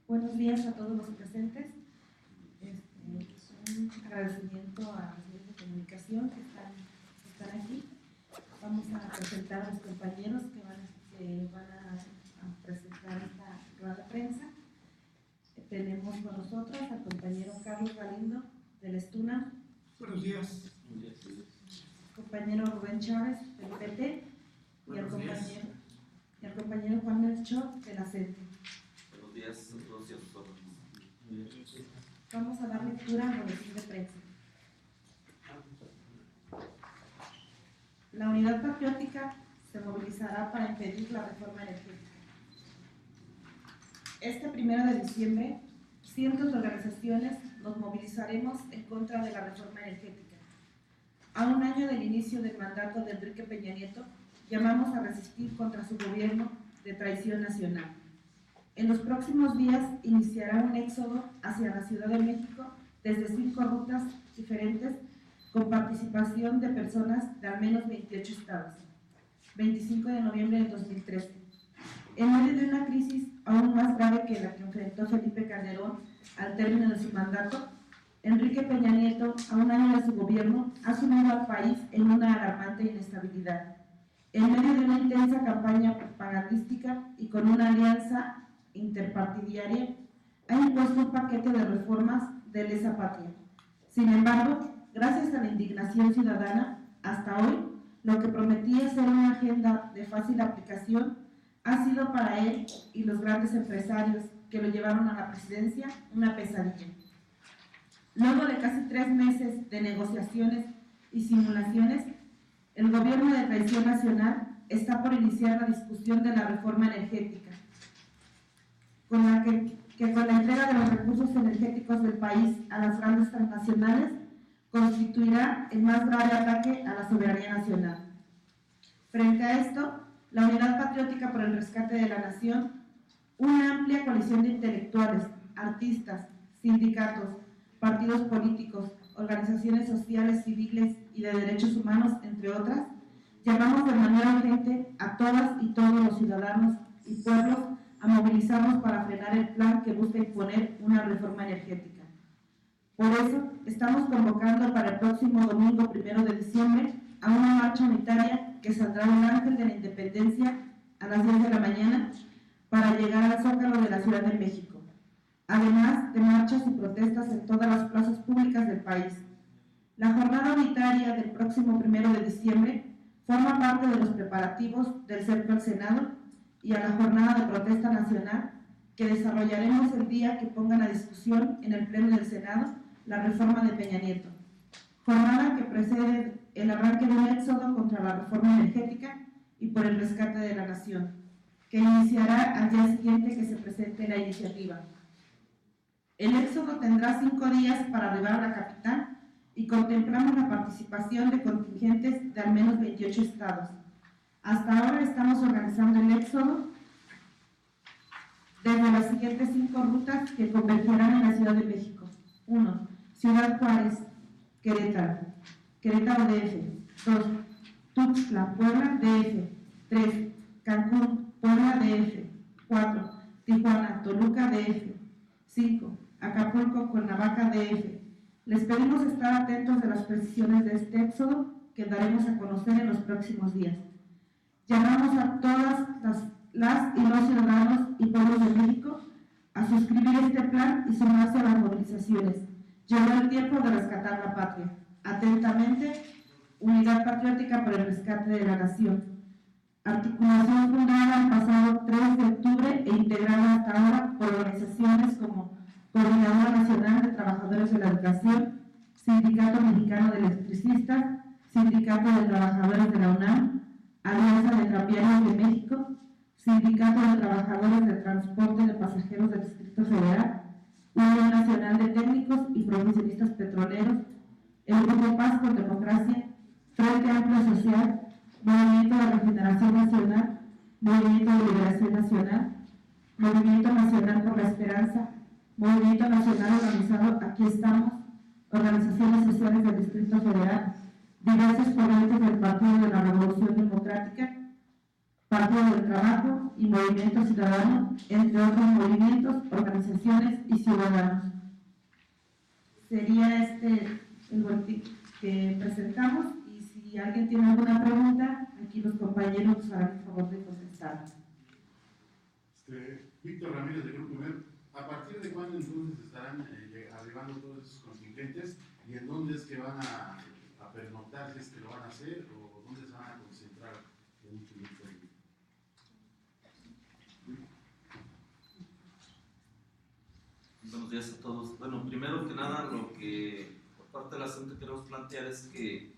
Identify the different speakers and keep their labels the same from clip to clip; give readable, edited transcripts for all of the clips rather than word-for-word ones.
Speaker 1: Buenos días a todos los presentes. Un agradecimiento a los medios de comunicación que están aquí. Vamos a presentar a los compañeros que van a presentar esta rueda de prensa. Tenemos con nosotros al compañero Carlos Galindo del Estuna.
Speaker 2: Buenos días.
Speaker 1: Compañero Rubén Chávez del PT y al compañero Juan Melchor de la CENTE.
Speaker 3: Buenos días a todos y a todas.
Speaker 1: Vamos a dar lectura al boletín de prensa. La Unidad Patriótica se movilizará para impedir la reforma energética. Este 1 de diciembre, cientos de organizaciones nos movilizaremos en contra de la reforma energética. A un año del inicio del mandato de Enrique Peña Nieto, llamamos a resistir contra su gobierno de traición nacional. En los próximos días iniciará un éxodo hacia la Ciudad de México desde 5 rutas diferentes con participación de personas de al menos 28 estados. 25 de noviembre del 2013. En medio de una crisis aún más grave que la que enfrentó Felipe Calderón al término de su mandato, Enrique Peña Nieto, a un año de su gobierno, ha sumido al país en una alarmante inestabilidad. En medio de una intensa campaña propagandística y con una alianza interpartidaria, ha impuesto un paquete de reformas de lesa patria. Sin embargo, gracias a la indignación ciudadana, hasta hoy, lo que prometía ser una agenda de fácil aplicación ha sido para él y los grandes empresarios que lo llevaron a la presidencia una pesadilla. Luego de casi 3 meses de negociaciones y simulaciones, el gobierno de traición nacional está por iniciar la discusión de la reforma energética, con la que con la entrega de los recursos energéticos del país a las grandes transnacionales constituirá el más grave ataque a la soberanía nacional. Frente a esto, la Unidad Patriótica por el Rescate de la Nación, una amplia coalición de intelectuales, artistas, sindicatos, partidos políticos, organizaciones sociales, civiles y de derechos humanos, entre otras, llamamos de manera urgente a todas y todos los ciudadanos y pueblos a movilizarnos para frenar el plan que busca imponer una reforma energética. Por eso, estamos convocando para el próximo domingo 1 de diciembre a una marcha unitaria que saldrá del Ángel de la Independencia a las 10 de la mañana para llegar al Zócalo de la Ciudad de México, además de marchas y protestas en todas las plazas públicas del país. La jornada unitaria del próximo 1 de diciembre forma parte de los preparativos del cerco al Senado y a la jornada de protesta nacional que desarrollaremos el día que pongan a discusión en el Pleno del Senado la reforma de Peña Nieto. Jornada que precede el arranque de un éxodo contra la reforma energética y por el rescate de la nación, que iniciará al día siguiente que se presente la iniciativa. El éxodo tendrá 5 días para arribar a la capital y contemplamos la participación de contingentes de al menos 28 estados. Hasta ahora estamos organizando el éxodo desde las siguientes 5 rutas que convergerán en la Ciudad de México. 1. Ciudad Juárez, Querétaro DF. 2. Tuxtla, Puebla DF. 3. Cancún, Puebla DF. 4. Tijuana, Toluca DF. 5. Acapulco, Cuernavaca DF. Les pedimos estar atentos de las precisiones de este éxodo que daremos a conocer en los próximos días. Llamamos a todas las y los ciudadanos y pueblos de México a suscribir este plan y sumarse a las movilizaciones. Llegó el tiempo de rescatar la patria. Atentamente, Unidad Patriótica por el Rescate de la Nación. Articulación fundada el pasado 3 de octubre e integrada hasta ahora por organizaciones como Coordinadora Nacional de Trabajadores de la Educación, Sindicato Mexicano de Electricistas, Sindicato de Trabajadores de la UNAM, Alianza de Tranviarios de México, Sindicato de Trabajadores de Transporte de Pasajeros del Distrito Federal, Unión Nacional de Técnicos y Profesionistas Petroleros, el Grupo Paz por Democracia, Frente Amplio Social, Movimiento de Regeneración Nacional, Movimiento de Liberación Nacional, Movimiento Nacional por la Esperanza, Movimiento Nacional Organizado Aquí Estamos, organizaciones sociales del Distrito Federal, diversos corrientes del Partido de la Revolución Democrática, Partido del Trabajo y Movimiento Ciudadano, entre otros movimientos, organizaciones y ciudadanos. Sería este el boletín que presentamos, y si alguien tiene alguna pregunta, aquí los compañeros harán el favor de contestar.
Speaker 2: Víctor Ramírez, de Grupo Imer, ¿a partir de cuándo entonces estarán arribando todos esos contingentes y en dónde es que van a pernoctar, si es que lo van a hacer, o dónde se van a concentrar en un proyecto?
Speaker 3: Buenos días a todos. Bueno, primero que nada, lo que por parte de la Junta queremos plantear es que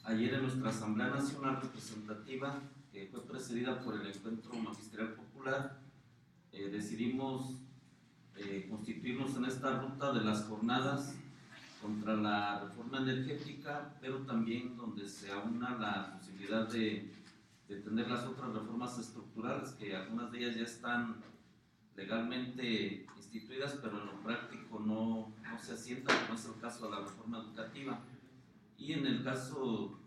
Speaker 3: ayer en nuestra Asamblea Nacional Representativa, que fue precedida por el Encuentro Magisterial Popular, decidimos constituirnos en esta ruta de las jornadas contra la reforma energética, pero también donde se aúna la posibilidad de tener las otras reformas estructurales, que algunas de ellas ya están legalmente instituidas, pero en lo práctico no se asientan, como es el caso de la reforma educativa. Y en el caso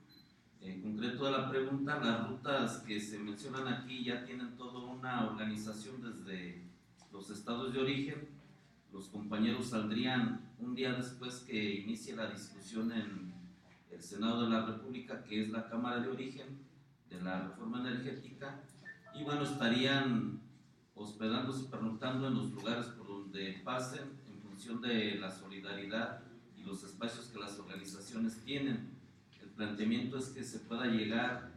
Speaker 3: en concreto de la pregunta, las rutas que se mencionan aquí ya tienen toda una organización desde los estados de origen. Los compañeros saldrían un día después que inicie la discusión en el Senado de la República, que es la Cámara de Origen de la reforma energética, y bueno, estarían hospedándose, pernoctando en los lugares por donde pasen, en función de la solidaridad y los espacios que las organizaciones tienen. El planteamiento es que se pueda llegar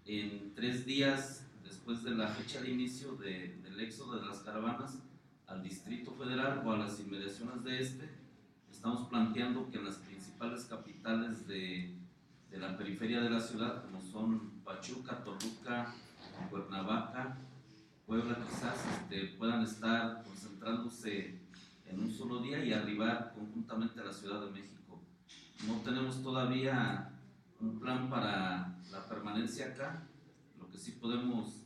Speaker 3: en 3 días después de la fecha de inicio del éxodo de las caravanas al Distrito Federal o a las inmediaciones de este. Estamos planteando que en las principales capitales de la periferia de la ciudad, como son Pachuca, Toluca, Cuernavaca, Puebla, quizás puedan estar concentrándose en un solo día y arribar conjuntamente a la Ciudad de México. No tenemos todavía un plan para la permanencia acá. Lo que sí podemos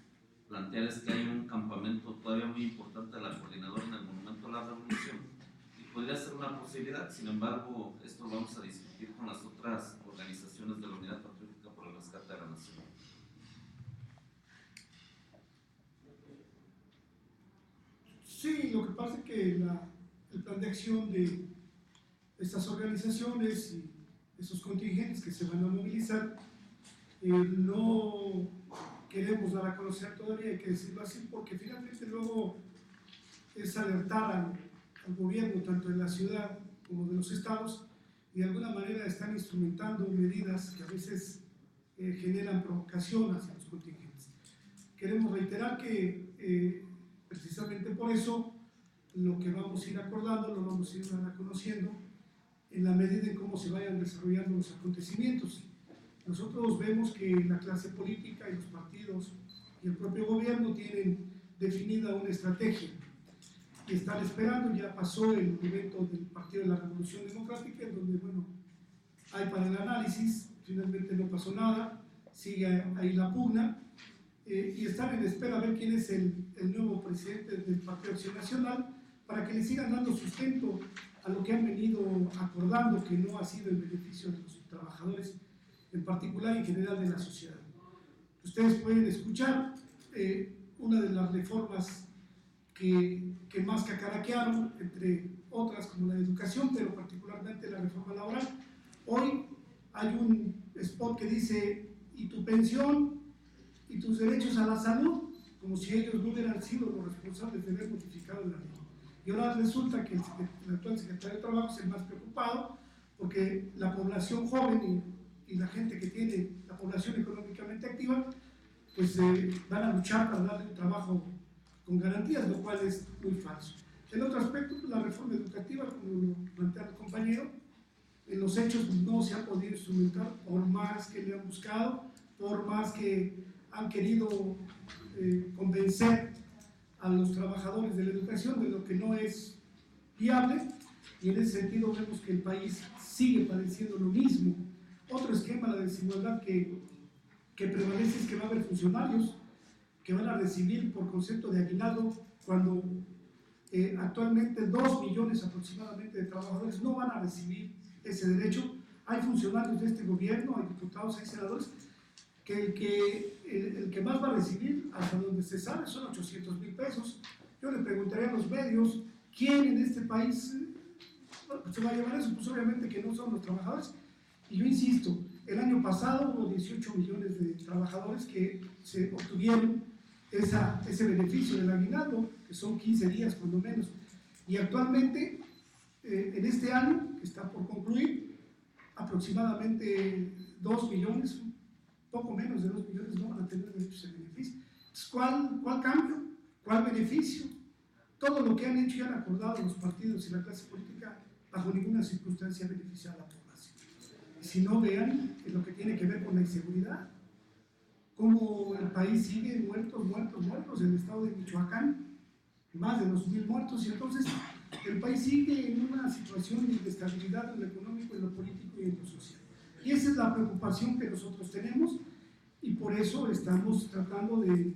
Speaker 3: plantear es que hay un campamento todavía muy importante de la coordinadora en el Monumento a la Revolución y podría ser una posibilidad. Sin embargo, esto lo vamos a discutir con las otras organizaciones de la Unidad Patriótica por el Rescate de la Nación.
Speaker 4: Sí, lo que pasa es que el plan de acción de estas organizaciones y esos contingentes que se van a movilizar, no queremos dar a conocer todavía, hay que decirlo así, porque finalmente luego es alertar al gobierno, tanto en la ciudad como de los estados, y de alguna manera están instrumentando medidas que a veces generan provocación hacia los contingentes. Queremos reiterar que precisamente por eso lo que vamos a ir acordando lo vamos a ir conociendo en la medida en cómo se vayan desarrollando los acontecimientos. Nosotros vemos que la clase política y los partidos y el propio gobierno tienen definida una estrategia y están esperando. Ya pasó el evento del Partido de la Revolución Democrática, en donde, bueno, hay para el análisis, finalmente no pasó nada, sigue ahí la pugna, y están en espera a ver quién es el nuevo presidente del Partido Acción Nacional, para que le sigan dando sustento a lo que han venido acordando, que no ha sido en beneficio de los trabajadores en particular y en general de la sociedad. Ustedes pueden escuchar una de las reformas que más cacaraquearon, entre otras como la educación, pero particularmente la reforma laboral. Hoy hay un spot que dice: y tu pensión y tus derechos a la salud, como si ellos no hubieran sido los responsables de haber modificado la ley. Y ahora resulta que el actual secretario de Trabajo es el más preocupado, porque la población joven y la gente que tiene la población económicamente activa, pues van a luchar para darle un trabajo con garantías, lo cual es muy falso. El otro aspecto, pues, la reforma educativa, como lo plantea el compañero, en los hechos no se ha podido instrumentar, por más que le han buscado, por más que han querido convencer a los trabajadores de la educación de lo que no es viable, y en ese sentido vemos que el país sigue padeciendo lo mismo. Otro esquema, la desigualdad que prevalece, es que va a haber funcionarios que van a recibir por concepto de aguinaldo, cuando actualmente 2 millones aproximadamente de trabajadores no van a recibir ese derecho. Hay funcionarios de este gobierno, hay diputados, hay senadores que el que más va a recibir, hasta donde se sabe, son 800,000 pesos. Yo le preguntaría a los medios, ¿quién en este país se va a llevar eso? Pues obviamente que no son los trabajadores. Y yo insisto, el año pasado hubo 18 millones de trabajadores que se obtuvieron ese beneficio del aguinaldo, que son 15 días cuando menos. Y actualmente, en este año, que está por concluir, aproximadamente 2 millones, poco menos de 2 millones no van a tener derecho a ese beneficio. Entonces, ¿cuál cambio? ¿Cuál beneficio? Todo lo que han hecho y han acordado los partidos y la clase política, bajo ninguna circunstancia ha beneficiado a la población. Y si no, vean en lo que tiene que ver con la inseguridad, cómo el país sigue muertos, en el estado de Michoacán, más de 2,000 muertos, y entonces el país sigue en una situación de inestabilidad en lo económico, en lo político y en lo social. Y esa es la preocupación que nosotros tenemos, y por eso estamos tratando de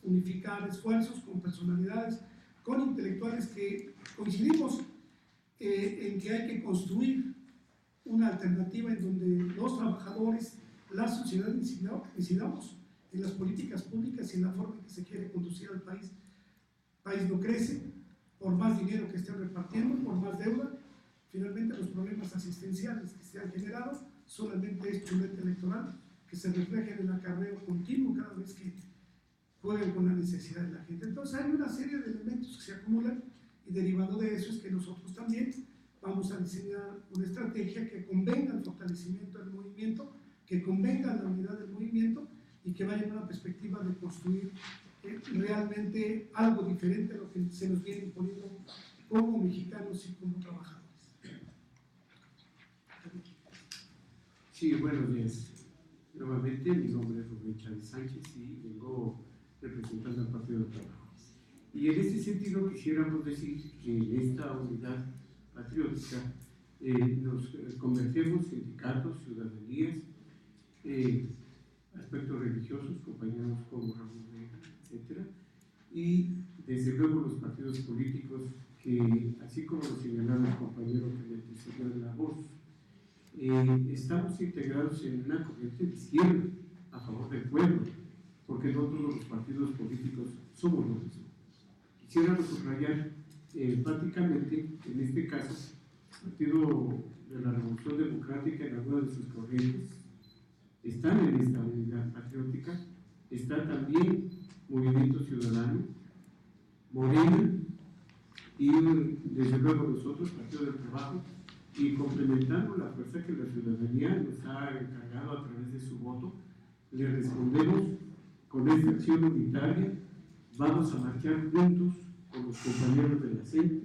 Speaker 4: unificar esfuerzos con personalidades, con intelectuales que coincidimos en que hay que construir una alternativa en donde los trabajadores, la sociedad, incidamos en las políticas públicas y en la forma en que se quiere conducir al país. El país no crece por más dinero que estén repartiendo, por más deuda. Finalmente, los problemas asistenciales que se han generado solamente es chuleta electoral, que se refleja en el acarreo continuo cada vez que juegan con la necesidad de la gente. Entonces hay una serie de elementos que se acumulan, y derivado de eso es que nosotros también vamos a diseñar una estrategia que convenga el fortalecimiento del movimiento, que convenga la unidad del movimiento y que vaya en una perspectiva de construir realmente algo diferente a lo que se nos viene imponiendo como mexicanos y como trabajadores.
Speaker 5: Sí, buenos días. Nuevamente, mi nombre es Rubén Chávez Sánchez y vengo representando al Partido del Trabajo. Y en este sentido quisiéramos decir que en esta unidad patriótica nos convertimos sindicatos, ciudadanías, aspectos religiosos, compañeros como Ramón Vega, etc. Y desde luego los partidos políticos que, así como lo señalaron los compañeros que me antecedieron en la voz, estamos integrados en una corriente de izquierda a favor del pueblo, porque no todos los partidos políticos somos lo mismo. Quisiéramos subrayar prácticamente, en este caso, el Partido de la Revolución Democrática en alguna de sus corrientes están en esta unidad patriótica, está también Movimiento Ciudadano, Morena y desde luego nosotros, Partido del Trabajo, y complementando la fuerza que la ciudadanía nos ha encargado a través de su voto, le respondemos con esta acción unitaria. Vamos a marchar juntos con los compañeros de la CENTE,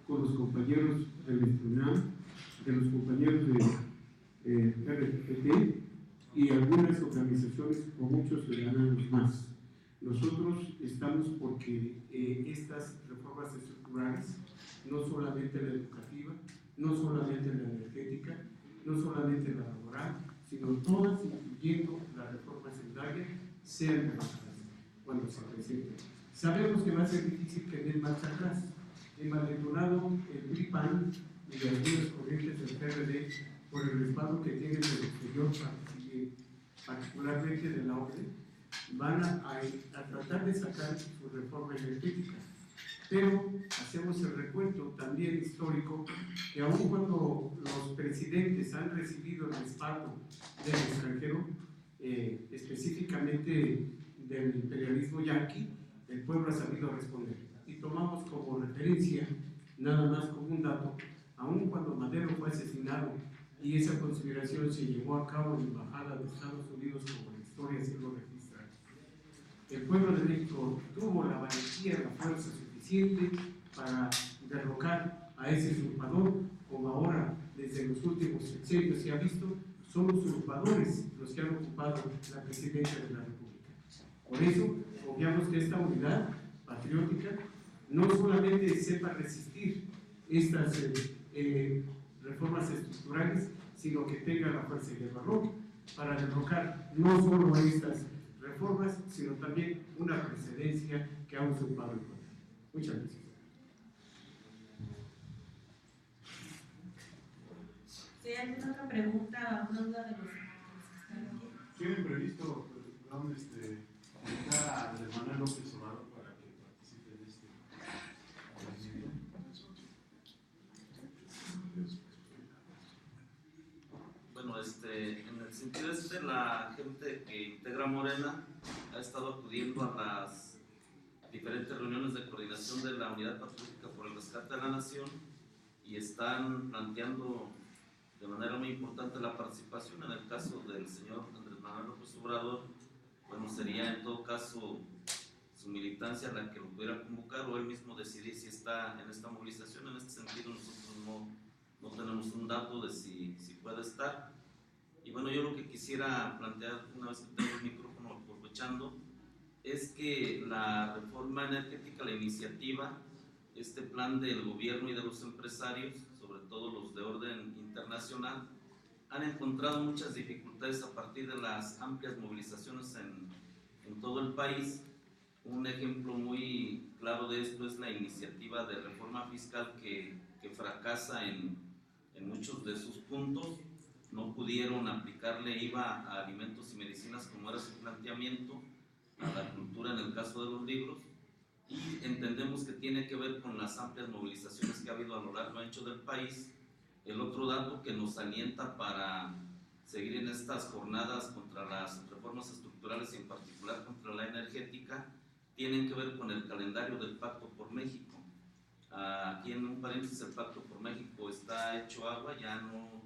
Speaker 5: con los compañeros del ESTUNAM, de los compañeros de RPT y algunas organizaciones o muchos ciudadanos más. Nosotros estamos porque estas reformas estructurales, no solamente la educativa, no solamente la energética, no solamente la laboral, sino todas, incluyendo la reforma sendaria, sean realizadas cuando se presenten. Sabemos que va a ser difícil que den marcha atrás. Envalentonado el PRI-PAN y algunas corrientes del PRD por el respaldo que tienen del exterior, particularmente de la OCDE, van a tratar de sacar su reforma energética. Pero hacemos el recuento también histórico que aun cuando los presidentes han recibido el respaldo del extranjero, específicamente del imperialismo yanqui, el pueblo ha sabido responder. Y tomamos como referencia, nada más como un dato, aun cuando Madero fue asesinado y esa consideración se llevó a cabo en la Embajada de Estados Unidos, como la historia se lo registra, el pueblo de México tuvo la valentía, la fuerza suficiente para derrocar a ese usurpador, como ahora desde los últimos sexenios se ha visto, son los usurpadores los que han ocupado la presidencia de la República. Por eso confiamos que esta unidad patriótica no solamente sepa resistir estas reformas estructurales, sino que tenga la fuerza y el valor para derrocar no solo estas reformas, sino también una precedencia que ha usurpado el poder. Muchas gracias.
Speaker 1: ¿Sí hay alguna otra pregunta, alguna duda de los que están aquí?
Speaker 2: ¿Tienen previsto, perdón, invitar a Andrés Manuel López Obrador para que participe en este movimiento?
Speaker 3: Bueno, en el sentido la gente que integra Morena ha estado acudiendo a las diferentes reuniones de coordinación de la Unidad Patriótica por el Rescate de la Nación y están planteando de manera muy importante la participación. En el caso del señor Andrés Manuel López Obrador, bueno, sería en todo caso su militancia la que lo pudiera convocar o él mismo decidir si está en esta movilización. En este sentido nosotros no tenemos un dato de si puede estar. Y bueno, yo lo que quisiera plantear, una vez que tengo el micrófono aprovechando, es que la reforma energética, la iniciativa, este plan del gobierno y de los empresarios, sobre todo los de orden internacional, han encontrado muchas dificultades a partir de las amplias movilizaciones en todo el país. Un ejemplo muy claro de esto es la iniciativa de reforma fiscal que fracasa en muchos de sus puntos. No pudieron aplicarle IVA a alimentos y medicinas como era su planteamiento, a la cultura en el caso de los libros, y entendemos que tiene que ver con las amplias movilizaciones que ha habido a lo largo y ancho del país. El otro dato que nos alienta para seguir en estas jornadas contra las reformas estructurales y en particular contra la energética tienen que ver con el calendario del Pacto por México. Aquí en un paréntesis, el Pacto por México está hecho agua, ya no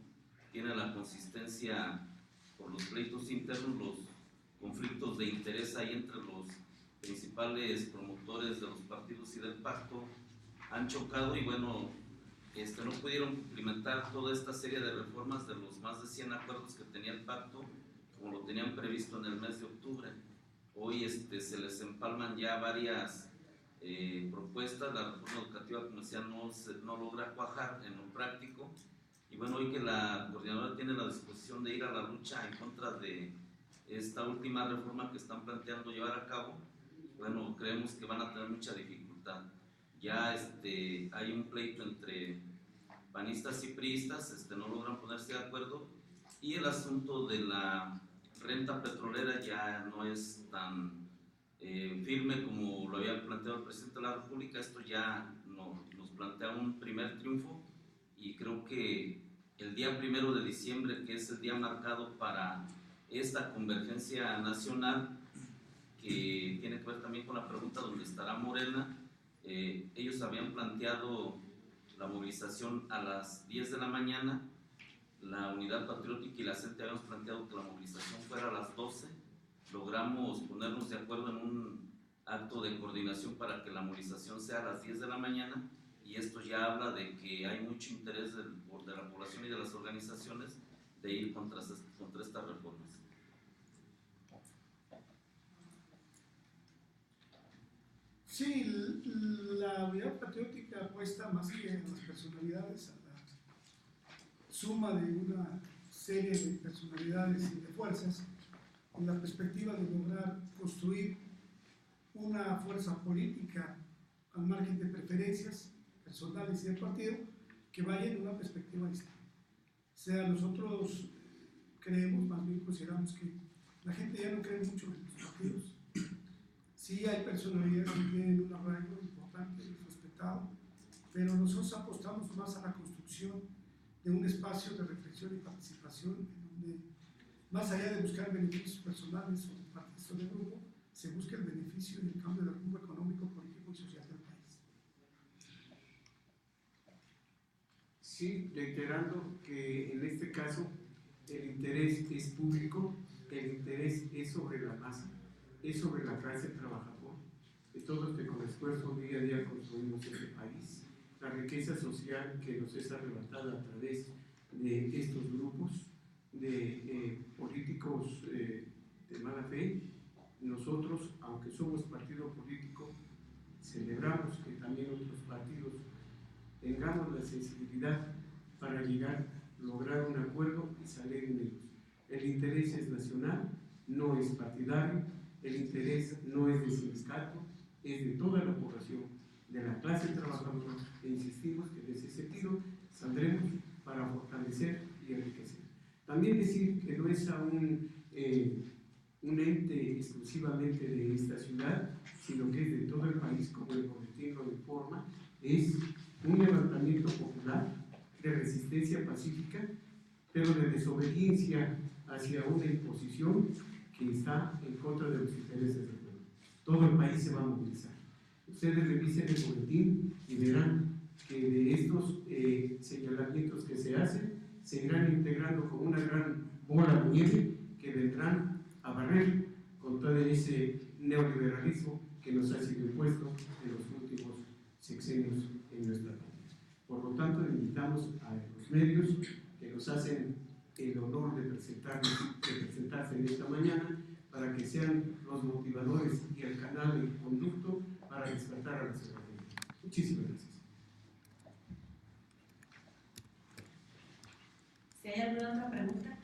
Speaker 3: tiene la consistencia por los pleitos internos, los conflictos de interés ahí entre los principales promotores de los partidos y del pacto han chocado y bueno, no pudieron cumplimentar toda esta serie de reformas de los más de 100 acuerdos que tenía el pacto como lo tenían previsto en el mes de octubre. Hoy se les empalman ya varias propuestas. La reforma educativa, como decía, no logra cuajar en lo práctico. Y bueno, hoy que la coordinadora tiene la disposición de ir a la lucha en contra de esta última reforma que están planteando llevar a cabo, bueno, creemos que van a tener mucha dificultad. Ya hay un pleito entre panistas y priistas, no logran ponerse de acuerdo, y el asunto de la renta petrolera ya no es tan firme como lo había planteado el presidente de la República. Esto ya nos plantea un primer triunfo y creo que el día 1 de diciembre, que es el día marcado para esta convergencia nacional, que tiene que ver también con la pregunta donde estará Morena, ellos habían planteado la movilización a las 10 de la mañana, la Unidad Patriótica y la CENTE habíamos planteado que la movilización fuera a las 12, logramos ponernos de acuerdo en un acto de coordinación para que la movilización sea a las 10 de la mañana, y esto ya habla de que hay mucho interés de la población y de las organizaciones de ir contra estas reformas.
Speaker 4: Sí, la Unidad Patriótica apuesta más que en las personalidades, a la suma de una serie de personalidades y de fuerzas, en la perspectiva de lograr construir una fuerza política al margen de preferencias personales y del partido que vaya en una perspectiva distinta. O sea, nosotros creemos, más bien consideramos que la gente ya no cree mucho en los partidos. Sí hay personalidades que tienen un arraigo importante y respetado, pero nosotros apostamos más a la construcción de un espacio de reflexión y participación en donde, más allá de buscar beneficios personales o de partidos de grupo, se busca el beneficio y el cambio de rumbo económico, político y social del país.
Speaker 5: Sí, reiterando que en este caso el interés es público, el interés es sobre la masa, es sobre la clase trabajadora, de todos que con esfuerzo día a día construimos este país. La riqueza social que nos es arrebatada a través de estos grupos de políticos de mala fe, nosotros, aunque somos partido político, celebramos que también otros partidos tengamos la sensibilidad para lograr un acuerdo y salir en ellos. El interés es nacional, no es partidario, el interés no es de sindicato, es de toda la población, de la clase trabajadora, e insistimos que en ese sentido saldremos para fortalecer y enriquecer. También decir que no es a un un ente exclusivamente de esta ciudad, sino que es de todo el país, como el boletín lo informa, es un levantamiento popular de resistencia pacífica, pero de desobediencia hacia una imposición que está en contra de los intereses del pueblo. Todo el país se va a movilizar. Ustedes revisen el boletín y verán que de estos señalamientos que se hacen, se irán integrando como una gran bola de nieve que vendrán a barrer con todo ese neoliberalismo que nos ha sido impuesto en los últimos sexenios en nuestra patria. Por lo tanto, invitamos a los medios que nos hacen el honor de presentarse en esta mañana para que sean los motivadores y el canal de conducto para despertar a la ciudadanía. Muchísimas gracias.
Speaker 1: Si hay alguna otra pregunta.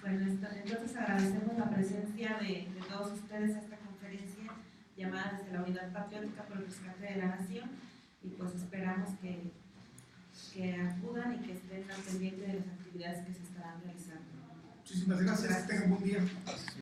Speaker 1: Bueno, entonces agradecemos la presencia de todos ustedes a esta conferencia llamada desde la Unidad Patriótica por el Rescate de la Nación, y pues esperamos que acudan y que estén al pendiente de las actividades que se estarán realizando.
Speaker 4: Muchísimas gracias. Tengan buen día.